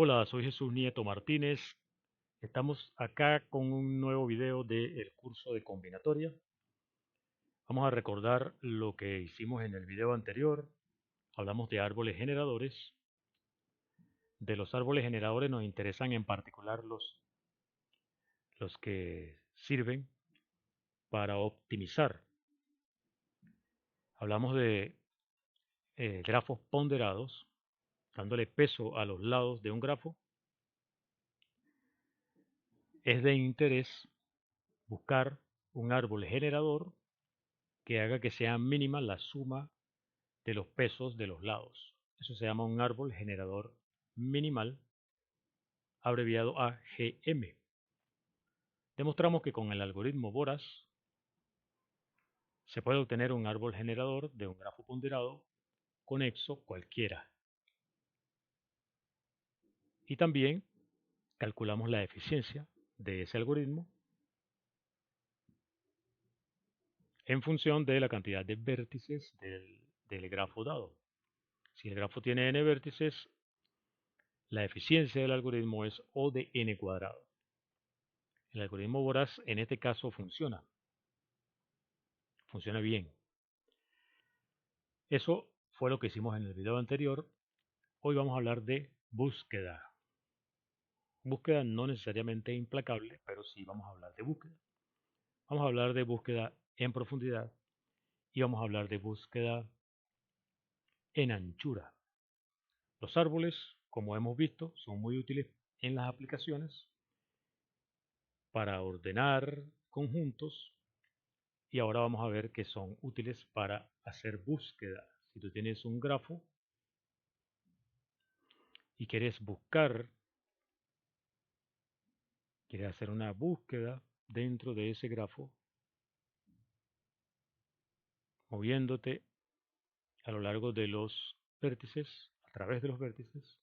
Hola, soy Jesús Nieto Martínez. Estamos acá con un nuevo video del curso de combinatoria. Vamos a recordar lo que hicimos en el video anterior. Hablamos de árboles generadores. De los árboles generadores nos interesan en particular los que sirven para optimizar. Hablamos de grafos ponderados, dándole peso a los lados de un grafo. Es de interés buscar un árbol generador que haga que sea mínima la suma de los pesos de los lados. Eso se llama un árbol generador minimal, abreviado AGM. Demostramos que con el algoritmo Boras se puede obtener un árbol generador de un grafo ponderado conexo cualquiera. Y también calculamos la eficiencia de ese algoritmo en función de la cantidad de vértices del grafo dado. Si el grafo tiene n vértices, la eficiencia del algoritmo es O de n cuadrado. El algoritmo Boras en este caso funciona bien. Eso fue lo que hicimos en el video anterior. Hoy vamos a hablar de búsqueda. Búsqueda no necesariamente implacable, pero sí vamos a hablar de búsqueda. Vamos a hablar de búsqueda en profundidad y vamos a hablar de búsqueda en anchura. Los árboles, como hemos visto, son muy útiles en las aplicaciones para ordenar conjuntos y ahora vamos a ver que son útiles para hacer búsqueda. Si tú tienes un grafo y quieres hacer una búsqueda dentro de ese grafo, moviéndote a lo largo de los vértices, a través de los vértices,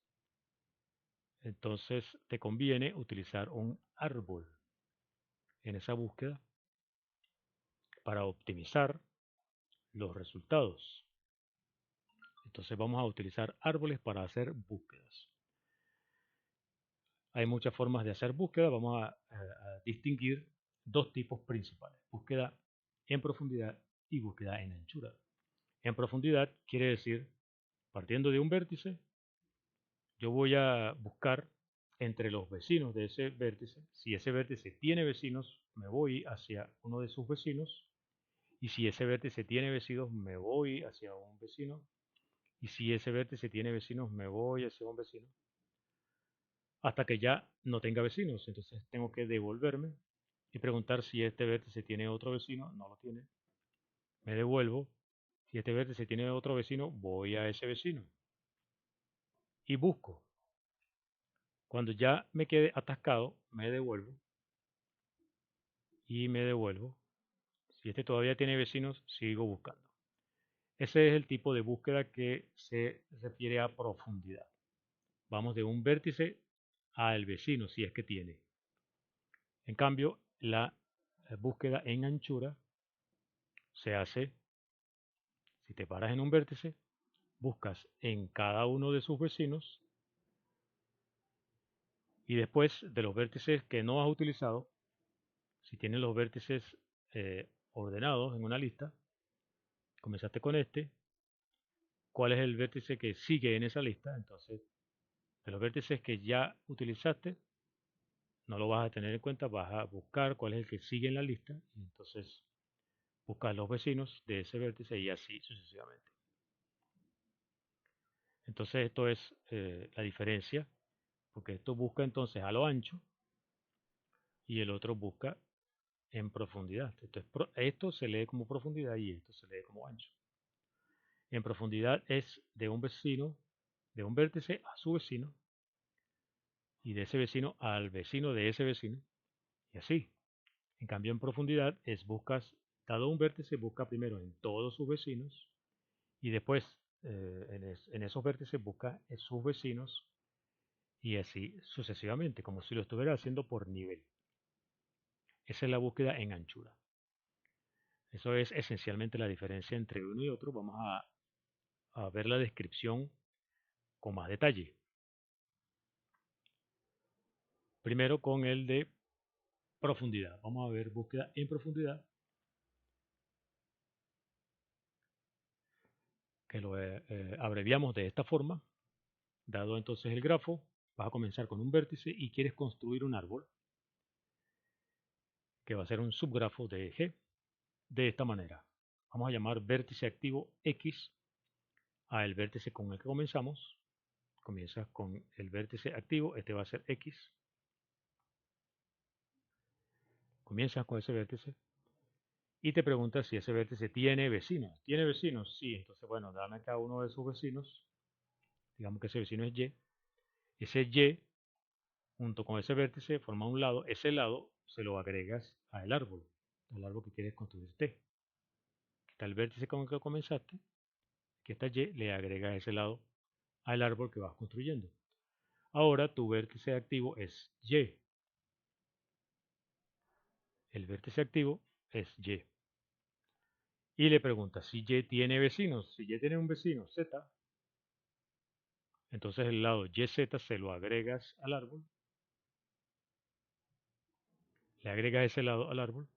entonces te conviene utilizar un árbol en esa búsqueda para optimizar los resultados. Entonces vamos a utilizar árboles para hacer búsquedas. Hay muchas formas de hacer búsqueda. Vamos a distinguir dos tipos principales: búsqueda en profundidad y búsqueda en anchura. En profundidad quiere decir, partiendo de un vértice, yo voy a buscar entre los vecinos de ese vértice. Si ese vértice tiene vecinos, me voy hacia uno de sus vecinos. Y si ese vértice tiene vecinos, me voy hacia un vecino. Y si ese vértice tiene vecinos, me voy hacia un vecino. Hasta que ya no tenga vecinos. Entonces tengo que devolverme y preguntar si este vértice tiene otro vecino. No lo tiene. Me devuelvo. Si este vértice tiene otro vecino, voy a ese vecino y busco. Cuando ya me quede atascado, me devuelvo y me devuelvo. Si este todavía tiene vecinos, sigo buscando. Ese es el tipo de búsqueda que se refiere a profundidad. Vamos de un vértice al vecino, si es que tiene. En cambio, la búsqueda en anchura se hace, si te paras en un vértice, buscas en cada uno de sus vecinos y después de los vértices que no has utilizado, si tienes los vértices ordenados en una lista, comenzaste con este, ¿cuál es el vértice que sigue en esa lista? Entonces, de los vértices que ya utilizaste, no lo vas a tener en cuenta, vas a buscar cuál es el que sigue en la lista y entonces buscas los vecinos de ese vértice y así sucesivamente. Entonces esto es la diferencia, porque esto busca entonces a lo ancho y el otro busca en profundidad. Esto se lee como profundidad y esto se lee como ancho. En profundidad es de un vecino, de un vértice a su vecino y de ese vecino al vecino de ese vecino y así. En cambio, en profundidad dado un vértice, busca primero en todos sus vecinos y después en esos vértices busca en sus vecinos y así sucesivamente, como si lo estuviera haciendo por nivel. Esa es la búsqueda en anchura. Eso es esencialmente la diferencia entre uno y otro. Vamos a ver la descripción con más detalle. Primero con el de profundidad. Vamos a ver búsqueda en profundidad, que lo abreviamos de esta forma. Dado entonces el grafo, vas a comenzar con un vértice y quieres construir un árbol, que va a ser un subgrafo de G, de esta manera. Vamos a llamar vértice activo X a el vértice con el que comenzamos. Comienzas con el vértice activo, este va a ser X. Comienzas con ese vértice y te preguntas si ese vértice tiene vecinos. ¿Tiene vecinos? Sí. Entonces, bueno, dame cada uno de sus vecinos. Digamos que ese vecino es Y. Ese Y, junto con ese vértice, forma un lado. Ese lado se lo agregas al árbol que quieres construir T. Está el vértice con el que comenzaste, que está Y, le agregas ese lado al árbol que vas construyendo. Ahora tu vértice activo es Y. El vértice activo es Y. Y le preguntas si Y tiene vecinos. Si Y tiene un vecino Z, entonces el lado YZ se lo agregas al árbol. Le agregas ese lado al árbol.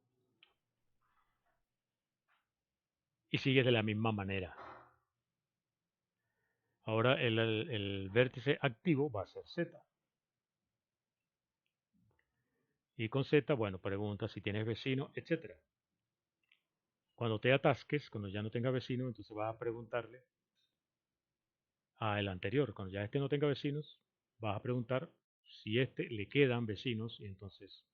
Y sigues de la misma manera. Ahora el vértice activo va a ser Z. Y con Z, bueno, pregunta si tienes vecino, etc. Cuando te atasques, cuando ya no tenga vecino, entonces vas a preguntarle a el anterior. Cuando ya este no tenga vecinos, vas a preguntar si este le quedan vecinos y entonces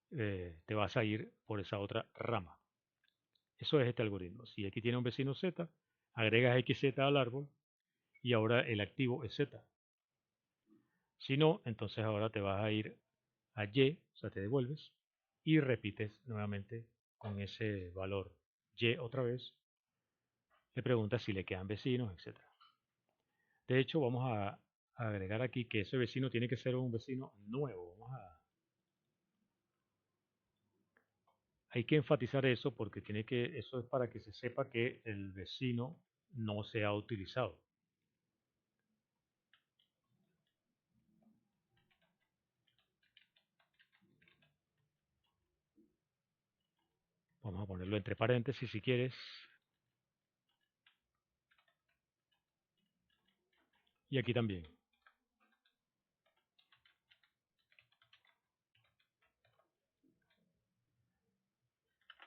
te vas a ir por esa otra rama. Eso es este algoritmo. Si aquí tiene un vecino Z, agregas XZ al árbol y ahora el activo es Z. Si no, entonces ahora te vas a ir a Y, o sea, te devuelves y repites nuevamente con ese valor Y otra vez. Le preguntas si le quedan vecinos, etc. De hecho, vamos a agregar aquí que ese vecino tiene que ser un vecino nuevo. Hay que enfatizar eso porque eso es para que se sepa que el vecino no se ha utilizado. Vamos a ponerlo entre paréntesis si quieres. Y aquí también.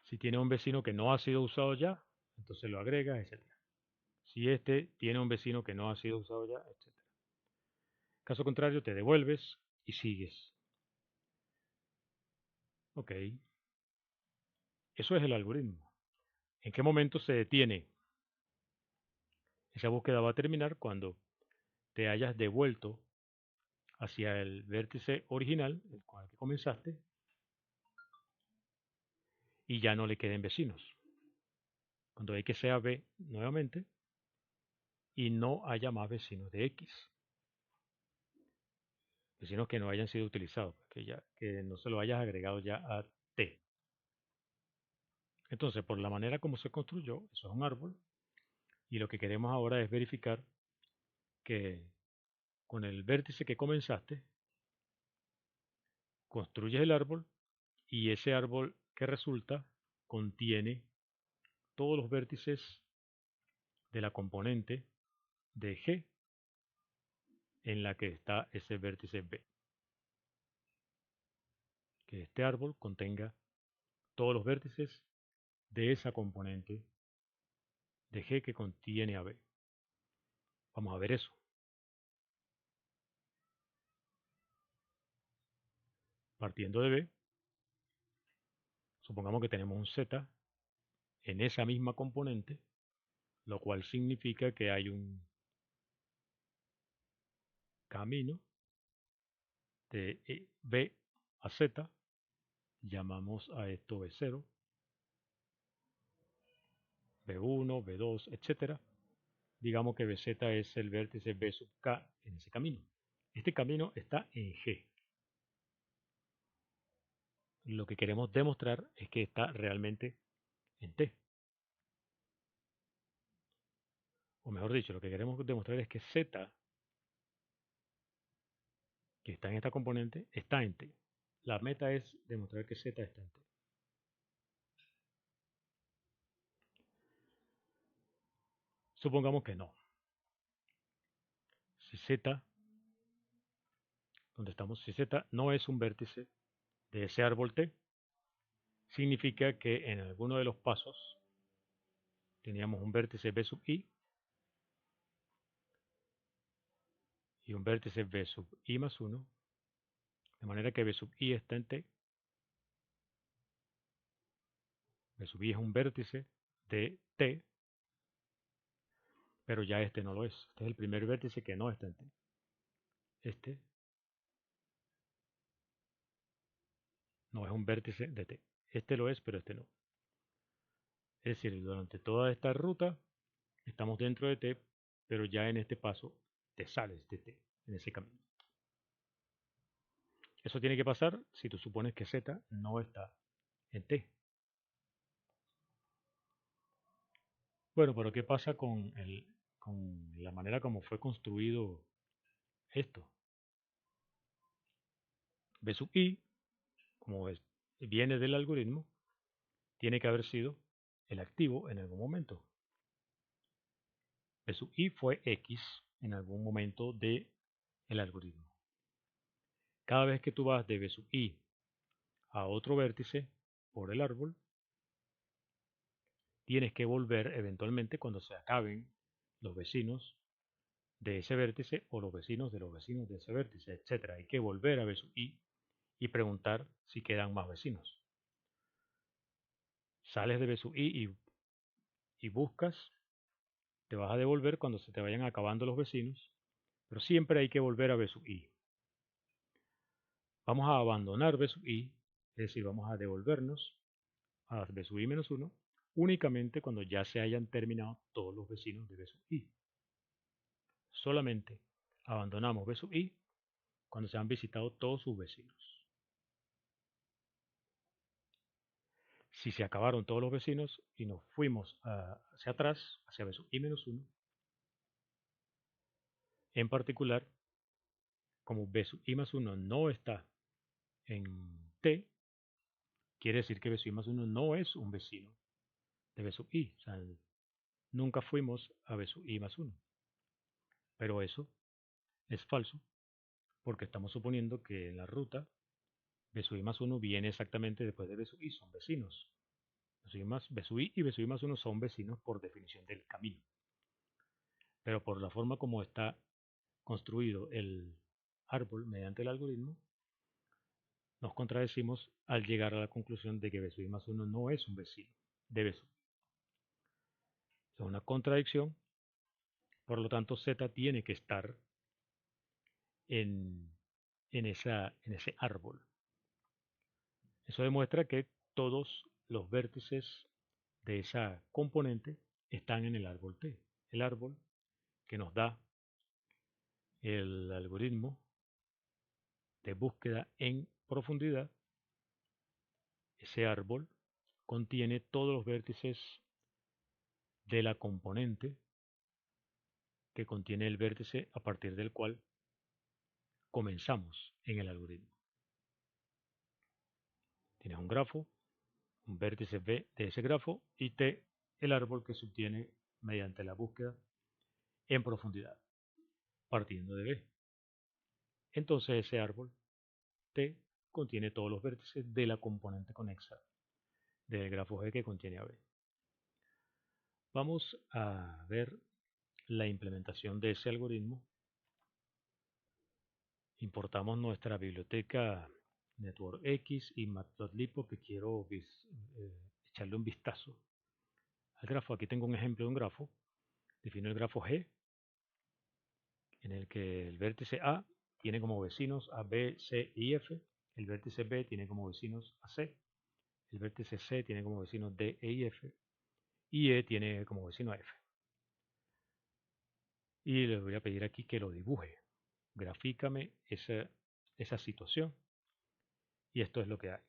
Si tiene un vecino que no ha sido usado ya, entonces lo agregas, etc. Si este tiene un vecino que no ha sido usado ya, etc. Caso contrario, te devuelves y sigues. Ok. Eso es el algoritmo. ¿En qué momento se detiene? Esa búsqueda va a terminar cuando te hayas devuelto hacia el vértice original, el con el que comenzaste, y ya no le queden vecinos. Cuando X sea B nuevamente y no haya más vecinos de X. Vecinos que no hayan sido utilizados, que no se lo hayas agregado ya a T. Entonces, por la manera como se construyó, eso es un árbol, y lo que queremos ahora es verificar que con el vértice que comenzaste, construyes el árbol y ese árbol que resulta contiene todos los vértices de la componente de G en la que está ese vértice B. Que este árbol contenga todos los vértices de esa componente de G que contiene a B. Vamos a ver eso. Partiendo de B, supongamos que tenemos un Z en esa misma componente, lo cual significa que hay un camino de B a Z, llamamos a esto B0, B1, B2, etc. Digamos que BZ es el vértice B sub K en ese camino. Este camino está en G. Lo que queremos demostrar es que está realmente en T. O mejor dicho, lo que queremos demostrar es que Z, que está en esta componente, está en T. La meta es demostrar que Z está en T. Supongamos que no. Si Z, donde estamos, si Z no es un vértice de ese árbol T, significa que en alguno de los pasos teníamos un vértice B sub I y un vértice B sub I más 1, de manera que B sub I está en T. B sub I es un vértice de T, pero ya este no lo es. Este es el primer vértice que no está en T. Este no es un vértice de T. Este lo es, pero este no. Es decir, durante toda esta ruta estamos dentro de T, pero ya en este paso te sales de T, en ese camino. Eso tiene que pasar si tú supones que Z no está en T. Bueno, pero ¿qué pasa con la manera como fue construido esto? B sub I, como viene del algoritmo, tiene que haber sido el activo en algún momento. B sub I fue X en algún momento del algoritmo. Cada vez que tú vas de B sub I a otro vértice por el árbol, tienes que volver eventualmente cuando se acaben los vecinos de ese vértice o los vecinos de ese vértice, etc. Hay que volver a B sub I y preguntar si quedan más vecinos. Sales de B sub I y buscas, te vas a devolver cuando se te vayan acabando los vecinos, pero siempre hay que volver a B sub I. Vamos a abandonar B sub I, es decir, vamos a devolvernos a B sub I menos 1 únicamente cuando ya se hayan terminado todos los vecinos de B sub I. Solamente abandonamos B sub I cuando se han visitado todos sus vecinos. Si se acabaron todos los vecinos y nos fuimos hacia atrás, hacia B sub I menos 1, en particular, como B sub I más 1 no está en T, quiere decir que B sub I más 1 no es un vecino de B sub I. O sea, nunca fuimos a B sub I más 1. Pero eso es falso porque estamos suponiendo que en la ruta B sub I más 1 viene exactamente después de B sub I, son vecinos. B sub I y B sub I más 1 son vecinos por definición del camino. Pero por la forma como está construido el árbol mediante el algoritmo, nos contradecimos al llegar a la conclusión de que B sub I más 1 no es un vecino de B sub I. Es una contradicción, por lo tanto Z tiene que estar en, ese árbol. Eso demuestra que todos los vértices de esa componente están en el árbol T. El árbol que nos da el algoritmo de búsqueda en profundidad, ese árbol contiene todos los vértices de la componente que contiene el vértice a partir del cual comenzamos en el algoritmo. Tienes un grafo, un vértice B de ese grafo y T, el árbol que se obtiene mediante la búsqueda en profundidad, partiendo de B. Entonces ese árbol T contiene todos los vértices de la componente conexa del grafo G que contiene a B. Vamos a ver la implementación de ese algoritmo. Importamos nuestra biblioteca NetworkX y Matplotlib porque quiero echarle un vistazo al grafo. Aquí tengo un ejemplo de un grafo. Defino el grafo G, en el que el vértice A tiene como vecinos a B, C y F. El vértice B tiene como vecinos a C. El vértice C tiene como vecinos D, E y F. Y E tiene como vecino a F. Y les voy a pedir aquí que lo dibuje. Grafícame esa situación. Y esto es lo que hay.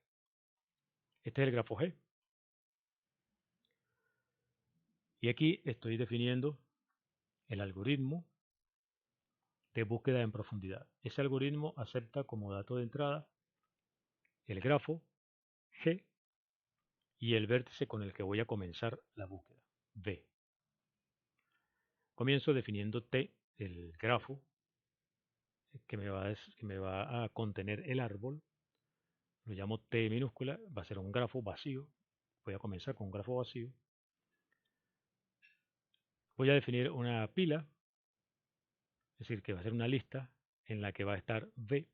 Este es el grafo G. Y aquí estoy definiendo el algoritmo de búsqueda en profundidad. Ese algoritmo acepta como dato de entrada el grafo G y el vértice con el que voy a comenzar la búsqueda, B. Comienzo definiendo T, el grafo que me va a contener el árbol. Lo llamo T minúscula, va a ser un grafo vacío. Voy a comenzar con un grafo vacío. Voy a definir una pila, es decir, que va a ser una lista en la que va a estar B,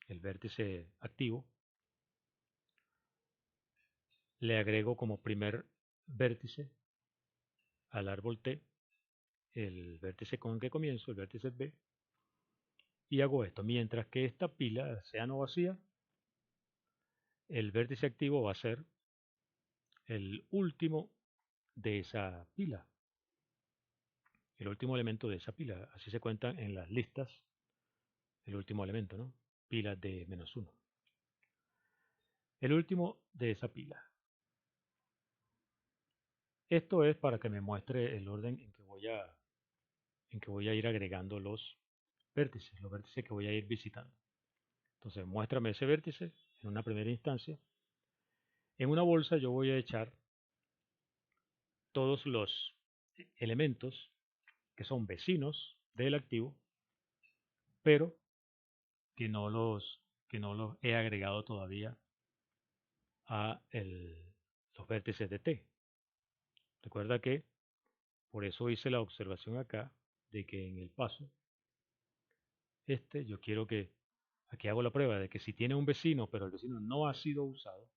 el vértice activo. Le agrego como primer vértice al árbol T el vértice con el que comienzo, el vértice B, y hago esto. Mientras que esta pila sea no vacía, el vértice activo va a ser el último de esa pila, el último elemento de esa pila. Así se cuentan en las listas el último elemento, ¿no? Pila de -1. El último de esa pila. Esto es para que me muestre el orden en que voy a ir agregando los vértices que voy a ir visitando. Entonces, muéstrame ese vértice en una primera instancia. En una bolsa yo voy a echar todos los elementos que son vecinos del activo, pero que que no los he agregado todavía a los vértices de T. Recuerda que por eso hice la observación acá de que en el paso yo quiero que aquí hago la prueba de que si tiene un vecino, pero el vecino no ha sido usado,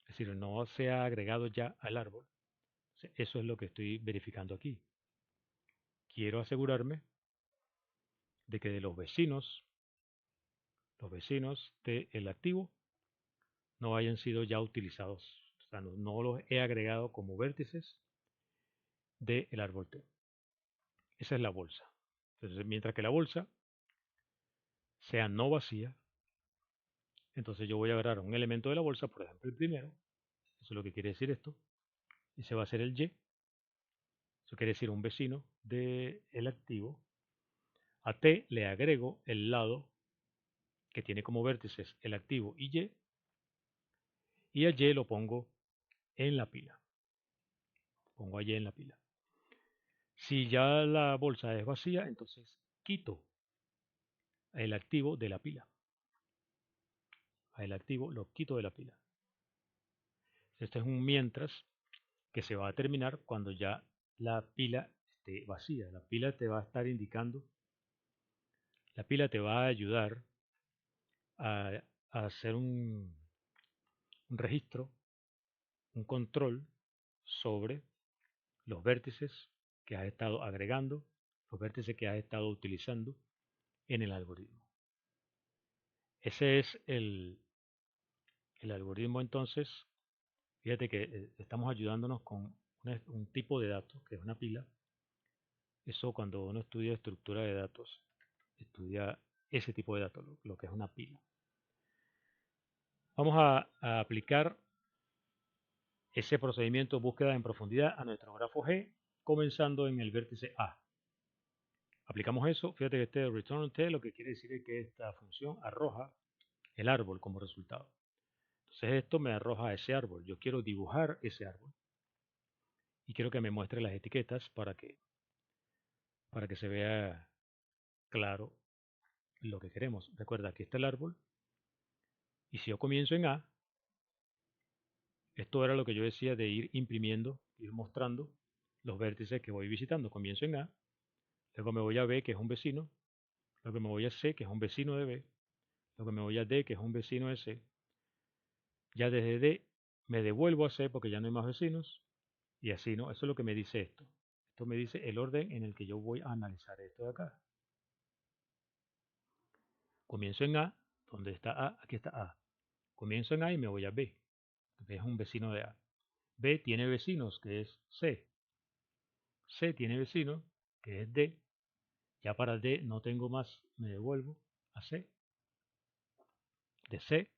es decir, no se ha agregado ya al árbol, eso es lo que estoy verificando aquí. Quiero asegurarme de que de los vecinos del activo no hayan sido ya utilizados. O sea, no los he agregado como vértices del árbol T. Esa es la bolsa. Entonces, mientras que la bolsa sea no vacía, entonces yo voy a agarrar un elemento de la bolsa, por ejemplo el primero, eso es lo que quiere decir esto, ese va a ser el Y, eso quiere decir un vecino del activo. A T le agrego el lado que tiene como vértices el activo y a Y lo pongo en la pila. Pongo a Y en la pila. Si ya la bolsa es vacía, entonces quito el activo de la pila. El activo lo quito de la pila. Este es un mientras que se va a terminar cuando ya la pila esté vacía. La pila te va a estar indicando, la pila te va a ayudar a hacer un registro, un control sobre los vértices que has estado agregando, los vértices que has estado utilizando en el algoritmo. Ese es el algoritmo entonces. Fíjate que estamos ayudándonos con un tipo de datos, que es una pila. Eso cuando uno estudia estructura de datos, estudia ese tipo de datos, lo que es una pila. Vamos a aplicar ese procedimiento de búsqueda en profundidad a nuestro grafo G, comenzando en el vértice A. Aplicamos eso, fíjate que este return T lo que quiere decir es que esta función arroja el árbol como resultado. Entonces esto me arroja ese árbol. Yo quiero dibujar ese árbol y quiero que me muestre las etiquetas para que se vea claro lo que queremos. Recuerda, aquí está el árbol y si yo comienzo en A, esto era lo que yo decía de ir imprimiendo, ir mostrando los vértices que voy visitando. Comienzo en A, luego me voy a B, que es un vecino, luego me voy a C, que es un vecino de B, luego me voy a D, que es un vecino de C. Ya desde D me devuelvo a C porque ya no hay más vecinos y así, ¿no? Eso es lo que me dice esto. Esto me dice el orden en el que yo voy a analizar esto de acá. Comienzo en A, ¿dónde está A? Aquí está A. Comienzo en A y me voy a B, que es un vecino de A. B tiene vecinos, que es C. C tiene vecino, que es D. Ya para D no tengo más, me devuelvo a C. De C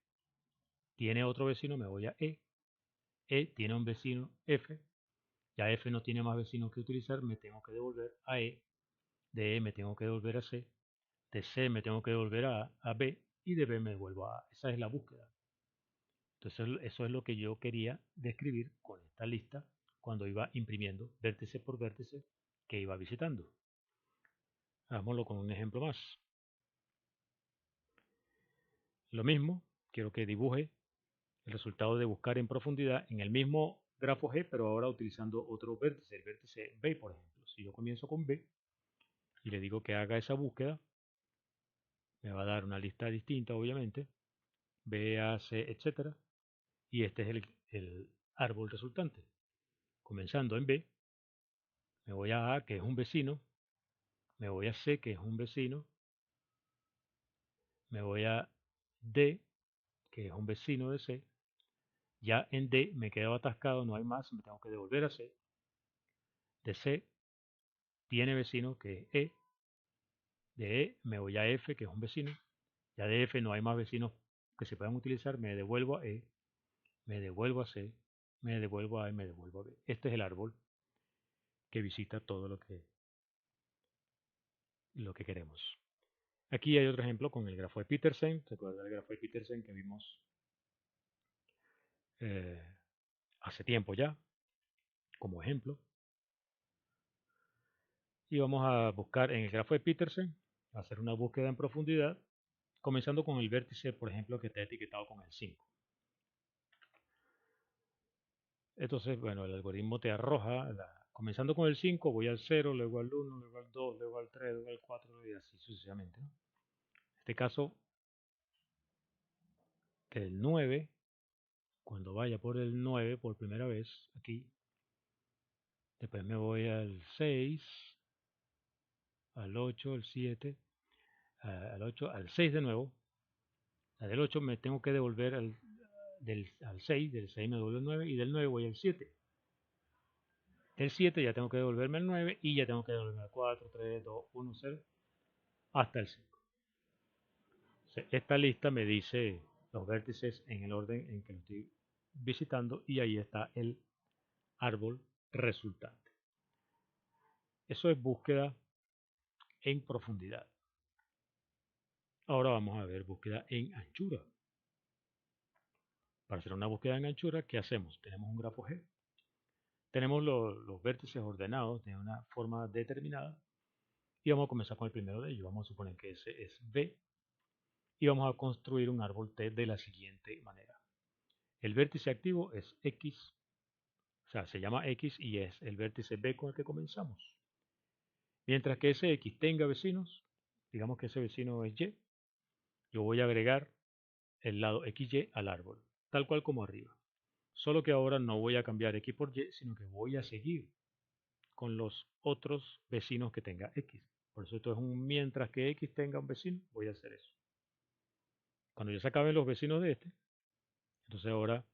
tiene otro vecino, me voy a E. E tiene un vecino F. Ya F no tiene más vecinos que utilizar, me tengo que devolver a E. de E me tengo que devolver a C, de C me tengo que devolver a B y de B me devuelvo a A. Esa es la búsqueda. Entonces eso es lo que yo quería describir con esta lista cuando iba imprimiendo vértice por vértice que iba visitando. Hagámoslo con un ejemplo más. Lo mismo, quiero que dibuje el resultado de buscar en profundidad en el mismo grafo G, pero ahora utilizando otro vértice, el vértice B, por ejemplo. Si yo comienzo con B y le digo que haga esa búsqueda, me va a dar una lista distinta, obviamente, B, A, C, etcétera, y este es el árbol resultante. Comenzando en B, me voy a A, que es un vecino, me voy a C, que es un vecino, me voy a D, que es un vecino de C. Ya en D me quedo atascado, no hay más, me tengo que devolver a C. De C tiene vecino, que es E. De E me voy a F, que es un vecino. Ya de F no hay más vecinos que se puedan utilizar, me devuelvo a E, me devuelvo a C, me devuelvo a A y me devuelvo a B. Este es el árbol que visita todo lo que queremos. Aquí hay otro ejemplo con el grafo de Petersen. ¿Recuerda el grafo de Petersen que vimos eh, hace tiempo ya, como ejemplo? Y vamos a buscar en el grafo de Petersen, hacer una búsqueda en profundidad, comenzando con el vértice, por ejemplo, que está etiquetado con el 5. Entonces, bueno, el algoritmo te arroja, comenzando con el 5, voy al 0, luego al 1, luego al 2, luego al 3, luego al 4 y así sucesivamente, ¿no? En este caso, el 9, cuando vaya por el 9 por primera vez, aquí, después me voy al 6, al 8, al 7, al 8, al 6 de nuevo. Del 8 me tengo que devolver al 6, del 6 me devuelvo al 9 y del 9 voy al 7. Del 7 ya tengo que devolverme al 9 y ya tengo que devolverme al 4, 3, 2, 1, 0, hasta el 5. Esta lista me dice los vértices en el orden en que lo estoy visitando y ahí está el árbol resultante. Eso es búsqueda en profundidad. Ahora vamos a ver búsqueda en anchura. Para hacer una búsqueda en anchura, ¿qué hacemos? Tenemos un grafo G. Tenemos los vértices ordenados de una forma determinada y vamos a comenzar con el primero de ellos. Vamos a suponer que ese es B y vamos a construir un árbol T de la siguiente manera. El vértice activo es X, o sea, se llama X y es el vértice B con el que comenzamos. Mientras que ese X tenga vecinos, digamos que ese vecino es Y, yo voy a agregar el lado XY al árbol, tal cual como arriba. Solo que ahora no voy a cambiar X por Y, sino que voy a seguir con los otros vecinos que tenga X. Por eso esto es un mientras que X tenga un vecino, voy a hacer eso. Cuando ya se acaben los vecinos de este, entonces ahora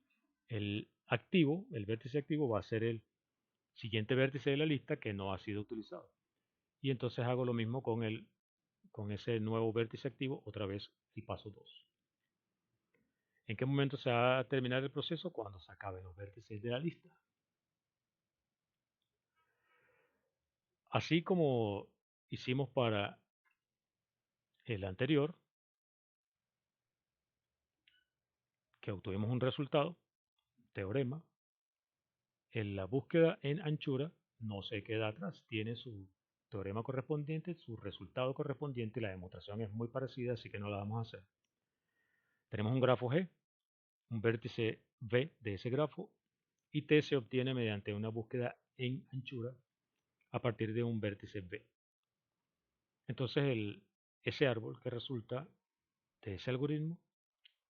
el activo, el vértice activo va a ser el siguiente vértice de la lista que no ha sido utilizado. Y entonces hago lo mismo con ese nuevo vértice activo, otra vez el paso 2. ¿En qué momento se va a terminar el proceso? Cuando se acaben los vértices de la lista. Así como hicimos para el anterior, que obtuvimos un resultado, teorema, en la búsqueda en anchura no se queda atrás, tiene su teorema correspondiente, su resultado correspondiente y la demostración es muy parecida, así que no la vamos a hacer. Tenemos un grafo G, un vértice V de ese grafo y T se obtiene mediante una búsqueda en anchura a partir de un vértice V. Entonces ese árbol que resulta de ese algoritmo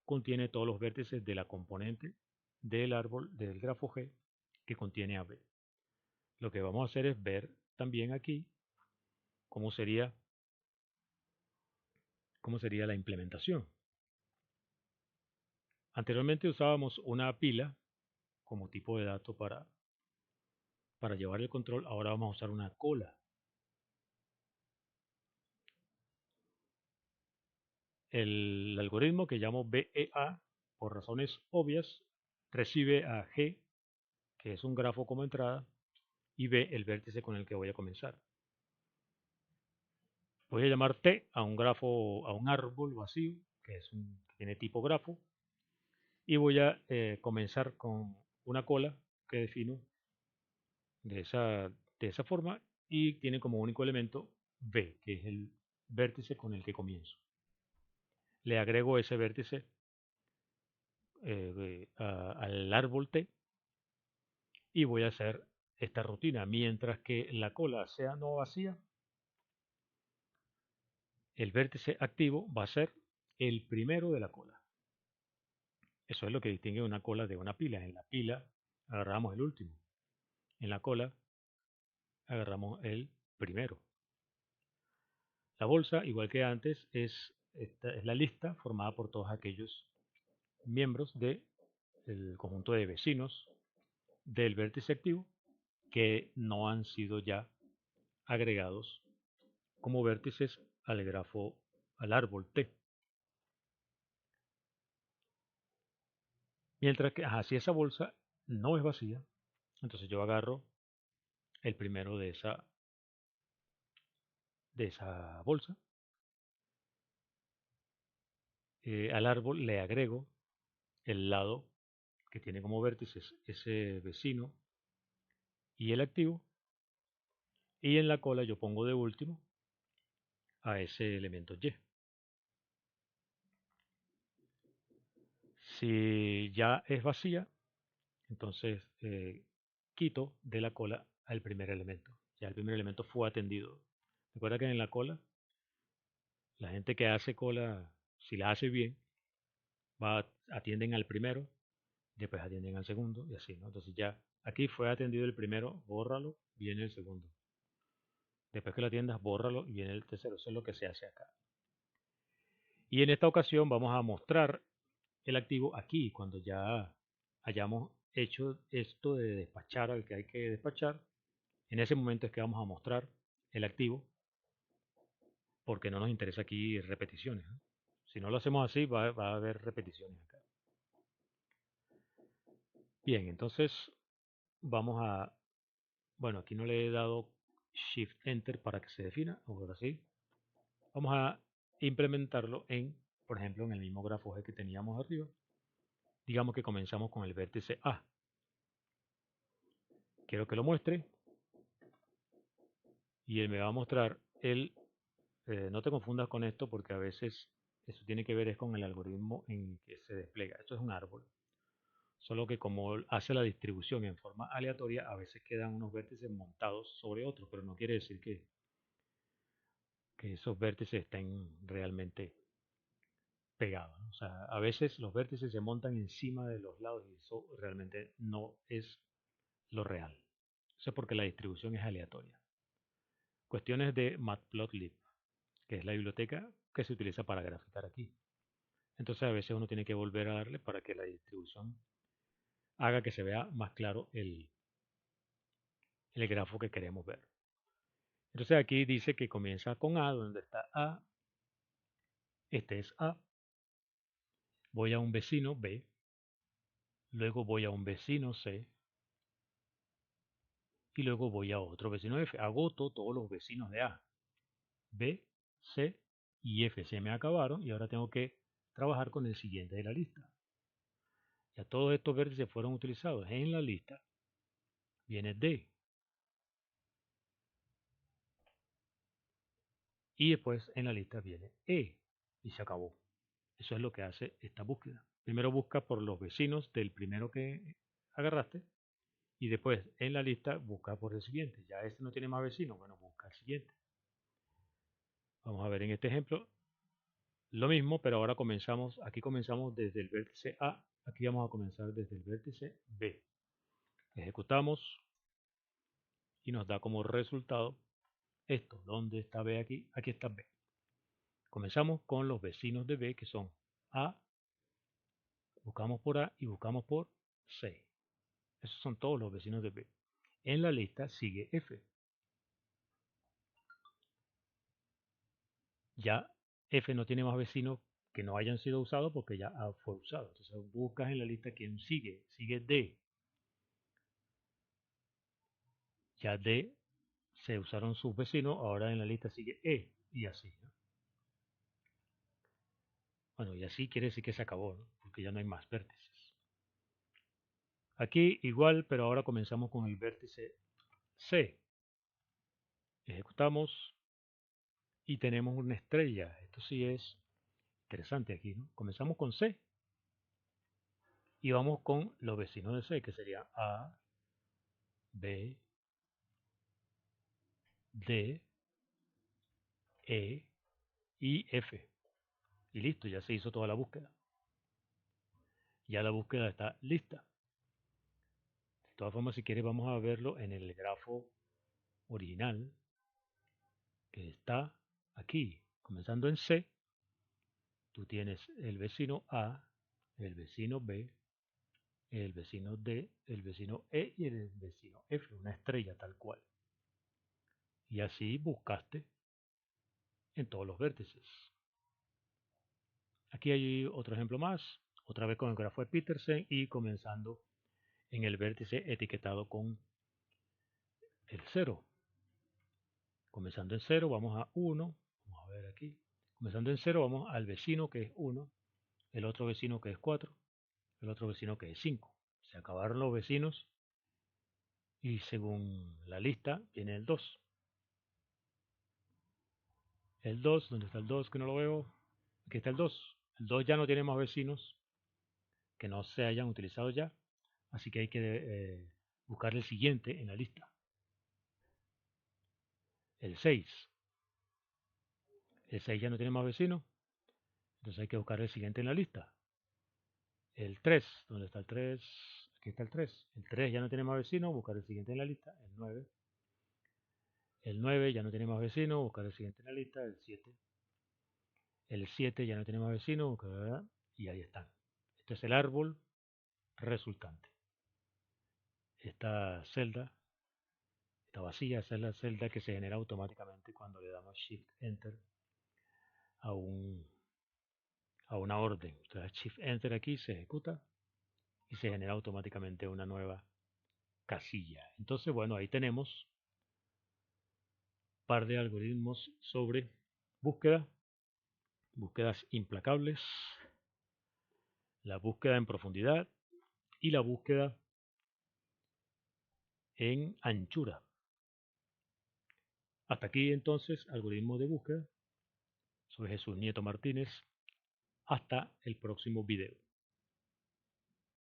contiene todos los vértices de la componente del árbol del grafo G que contiene a B. Lo que vamos a hacer es ver también aquí cómo sería la implementación. Anteriormente usábamos una pila como tipo de dato para llevar el control, ahora vamos a usar una cola. El algoritmo que llamo BEA, por razones obvias, recibe a G, que es un grafo como entrada, y B, el vértice con el que voy a comenzar. Voy a llamar T a un grafo, a un árbol vacío, que que tiene tipo grafo, y voy a comenzar con una cola que defino de de esa forma y tiene como único elemento B, que es el vértice con el que comienzo. Le agrego ese vértice al árbol T y voy a hacer esta rutina. Mientras que la cola sea no vacía, el vértice activo va a ser el primero de la cola. Eso es lo que distingue una cola de una pila. En la pila agarramos el último. En la cola agarramos el primero. La bolsa, igual que antes, es la lista formada por todos aquellos miembros del conjunto de vecinos del vértice activo que no han sido ya agregados como vértices al grafo, al árbol T. Mientras que, si esa bolsa no es vacía, entonces yo agarro el primero de esa bolsa, al árbol le agrego el lado que tiene como vértices ese vecino y el activo, y en la cola yo pongo de último a ese elemento Y. Si ya es vacía, entonces quito de la cola al primer elemento. Ya el primer elemento fue atendido. Recuerda que en la cola, la gente que hace cola, si la hace bien, atienden al primero, después atienden al segundo y así, ¿no? Entonces ya aquí fue atendido el primero, bórralo, viene el segundo. Después que lo atiendas, bórralo y viene el tercero. Eso es lo que se hace acá. Y en esta ocasión vamos a mostrar el activo aquí, cuando ya hayamos hecho esto de despachar al que hay que despachar. En ese momento es que vamos a mostrar el activo, porque no nos interesa aquí repeticiones, ¿no? Si no lo hacemos así, va a haber repeticiones acá. Bien, entonces vamos a, bueno, aquí no le he dado Shift Enter para que se defina, ahora sí. Vamos a implementarlo por ejemplo, en el mismo grafo G que teníamos arriba. Digamos que comenzamos con el vértice A. Quiero que lo muestre y él me va a mostrar no te confundas con esto porque a veces eso tiene que ver es con el algoritmo en que se despliega. Esto es un árbol. Solo que como hace la distribución en forma aleatoria, a veces quedan unos vértices montados sobre otros, pero no quiere decir que esos vértices estén realmente pegados, ¿no? O sea, a veces los vértices se montan encima de los lados y eso realmente no es lo real. Eso es porque la distribución es aleatoria. Cuestiones de Matplotlib, que es la biblioteca que se utiliza para graficar aquí. Entonces a veces uno tiene que volver a darle para que la distribución haga que se vea más claro el grafo que queremos ver. Entonces aquí dice que comienza con A, donde está A. Este es A. Voy a un vecino B. Luego voy a un vecino C. Y luego voy a otro vecino F. Agoto todos los vecinos de A. B, C y F se me acabaron y ahora tengo que trabajar con el siguiente de la lista. Ya todos estos vértices fueron utilizados en la lista. Viene D. Y después en la lista viene E. Y se acabó. Eso es lo que hace esta búsqueda. Primero busca por los vecinos del primero que agarraste y después en la lista busca por el siguiente. Ya este no tiene más vecinos, bueno, busca el siguiente. Vamos a ver en este ejemplo lo mismo, pero ahora aquí comenzamos desde el vértice A, aquí vamos a comenzar desde el vértice B. Ejecutamos y nos da como resultado esto. ¿Dónde está B aquí? Aquí está B. Comenzamos con los vecinos de B que son A, buscamos por A y buscamos por C. Esos son todos los vecinos de B. En la lista sigue F. Ya F no tiene más vecinos que no hayan sido usados porque ya A fue usado. Entonces buscas en la lista quién sigue. Sigue D. Ya D se usaron sus vecinos, ahora en la lista sigue E. y así, ¿no? Bueno, y así quiere decir que se acabó, ¿no? Porque ya no hay más vértices. Aquí igual, pero ahora comenzamos con el vértice C. Ejecutamos y tenemos una estrella. Esto sí es interesante aquí, ¿no? Comenzamos con C y vamos con los vecinos de C, que sería A, B, D, E y F. Y listo, ya se hizo toda la búsqueda. Ya la búsqueda está lista. De todas formas, si quieres, vamos a verlo en el grafo original, que está aquí. Comenzando en C, tú tienes el vecino A, el vecino B, el vecino D, el vecino E y el vecino F, una estrella tal cual. Y así buscaste en todos los vértices. Aquí hay otro ejemplo más, otra vez con el grafo de Petersen y comenzando en el vértice etiquetado con el 0. Comenzando en 0 vamos a 1, vamos a ver aquí. Comenzando en 0 vamos al vecino que es 1, el otro vecino que es 4, el otro vecino que es 5. Se acabaron los vecinos y según la lista viene el 2. El 2, ¿dónde está el 2? Que no lo veo. Aquí está el 2. El 2 ya no tiene más vecinos que no se hayan utilizado ya, así que hay que buscar el siguiente en la lista. El 6. El 6 ya no tiene más vecinos, entonces hay que buscar el siguiente en la lista. El 3, ¿dónde está el 3? Aquí está el 3. El 3 ya no tiene más vecinos, buscar el siguiente en la lista. El 9. El 9 ya no tiene más vecinos, buscar el siguiente en la lista. El 7. El 7 ya no tiene más vecinos, buscar, y ahí están. Este es el árbol resultante. Esta celda está vacía, esa es la celda que se genera automáticamente cuando le damos Shift Enter a, a una orden. Entonces Shift Enter aquí se ejecuta y se genera automáticamente una nueva casilla. Entonces, bueno, ahí tenemos un par de algoritmos sobre búsqueda, búsquedas implacables, la búsqueda en profundidad y la búsqueda en anchura. Hasta aquí entonces, algoritmo de búsqueda. Soy Jesús Nieto Martínez. Hasta el próximo video.